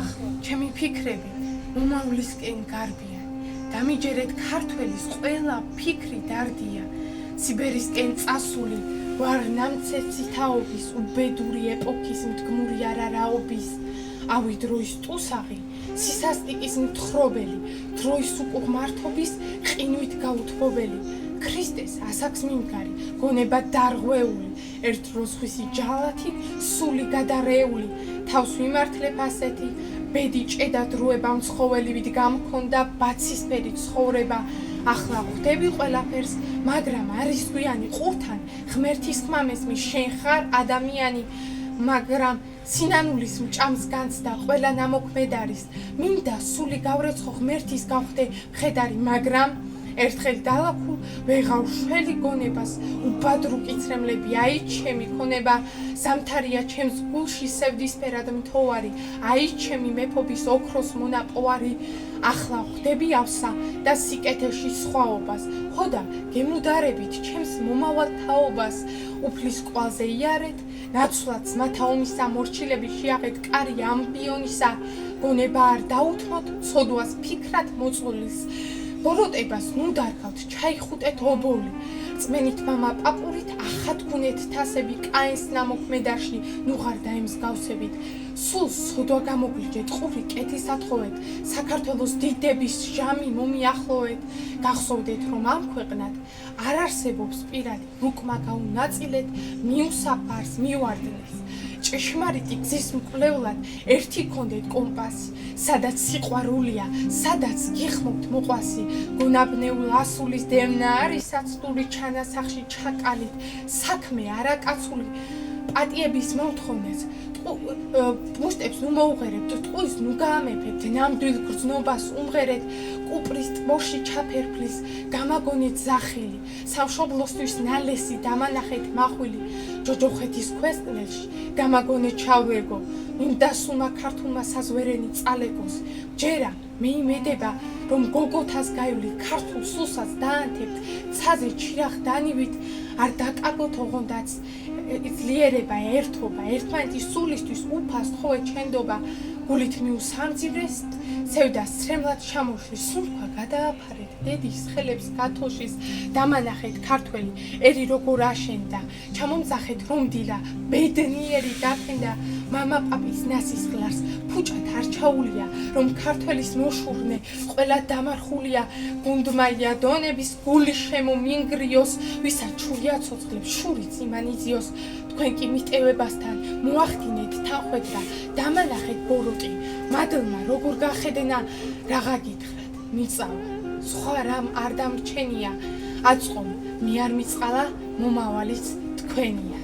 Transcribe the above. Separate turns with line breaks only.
ახლა ჩემი ფიქრები მომავლისკენ გარბიან. დამიჯერეთ ქართველის ყველა ფიქრი დარდია. სიბერისკენ წასული ვარ ნამცეცი თაობის უბედური ეპოქის მდგმური არარაობის. ავი დროის ტუსაღი, სისასტიკის მთხრობელი, დროის უკუღმართობის ყინვით გაუთბობელი. ქრისტეს ასაკს მიმდგარი, გონება დარღვეული, ერთ დროს ხვისი ჯალათი, სული გადარეული. თავს ვიმართლებ ასეთი, ბედი ჭედა დროება მცხოველივით გამქონდა ბაცისფერი ცხოვრება. ახლა ხვდები ყველაფერს, მაგრამ არის გვიანი ყურთან, ღმერთის ხმამესმის შენ ხარ ადამიანი. მაგრამ სინანულის მჭამს განცდა ყველა ნამოქმედ არის. მინდა სული გავრეცხო ღმერთის გავხდე მხედარი, მაგრამ ერთხელ დალაფულ ვეღარ შველი გონებას. უბადრუ კიცრემლები აი ჩემი ქონება. ზამთარია ჩემს გულში სევდისფერად მთოვარი. აი ჩემი მეფობის ოქროს მონაპოვარი. ახლა ხვდები ავსა და სიკეთეში სხვაობას. ხოდა გემუდარებით ჩემს მომავალ თაობას. უფლის კვალზე იარეთ, ნაცვლად მათა ომისა მორჩილები შეაღეთ კარი ამბიონისა. გონება არ დაუთმოთ, ცოდვას ფიქრად მოწყულის. ბოროტებას ნუ დარგავთ, ჩაიხუტეთ ობოლი. წმენით მამა პაპურით ახატგუნეთ თასები კაენს ნამოქმედარში, ნუ ღარ დაემსგავსებით. სულ სოდვა გამოგლიჯეთ, ყური კეთის ათხოვეთ, საქართველოს დიდების ჟამი მომიახლოვეთ. გახსოვდეთ, რომ ამ ქვეყნად არ არსებობს პირადი, რუკმა გაუნაწილეთ, მიუსაფარს მივარდნეს. ჭეშმარიტი გზის მკვლევლად ერთი გქონდეთ კომპასი, სადაც სიყვარულია, სადაც გიხმობთ მოყვასი. გონაბნეულ ასულის დევნა არის აცტული ჩანასახში ჩაკალით, საქმე არაკაცული პატიების მომთხოვნეს. მუშტებს ნუ მოუღერებთ, ტყუის ნუ გაამეფებთ, ნამდვილ გრძნობას უმღერეთ. კუპრის ტბოში ჩაფერფლის, გამაგონეთ ზახილი, სამშობლოსთვის ნალესი დამანახეთ მახვილი. ჯოჯოხეთის ქვესკნელში გამაგონეთ ჩავერგო, იმდასუმა ქართულმა საზვერენი წალეგოს. ჯერა მე იმედება, რომ გოგოთას გაივლით, ქართულ სულსაც დაანთებთ, ცაზე ჩირახ დანივით, არ დაკარგოთ ოღონდაც ძლიერება, ერთობა, ერთმანეთის სულისთვის უფას თხოვეთ ჩენდობა. გულით მიუსამძიმრესთ, სევდას სრემლად ჩამოშლის, სულქვა გადააფარეთ, დედის ხელებს გათოშის. დამანახეთ ქართველი, ერი როგორ აშენდა, ჩამომძახეთ რომ დილა, ბედნიერი გაფენდა. მამა პაპის ნასისხლარს ფუჭად არ ჩაულია, რომ ქართველის მოშურნე ყველა დამარხულია. გუნდმა იადონების გული შემომინგრიოს, ვისაც შური აცოცხლებს, შურიც იმანიძიოს. თქვენ კი მიტევებასთან მოახდინეთ თანხვეთ და დამანახეთ ბოროტი. მადლმა როგორ გახედნა, რაღა გითხრათ, მიწავა, სხვა რამ არ დამრჩენია. აწყომ, მე არ მიწყალა, მომავალიც თქვენია.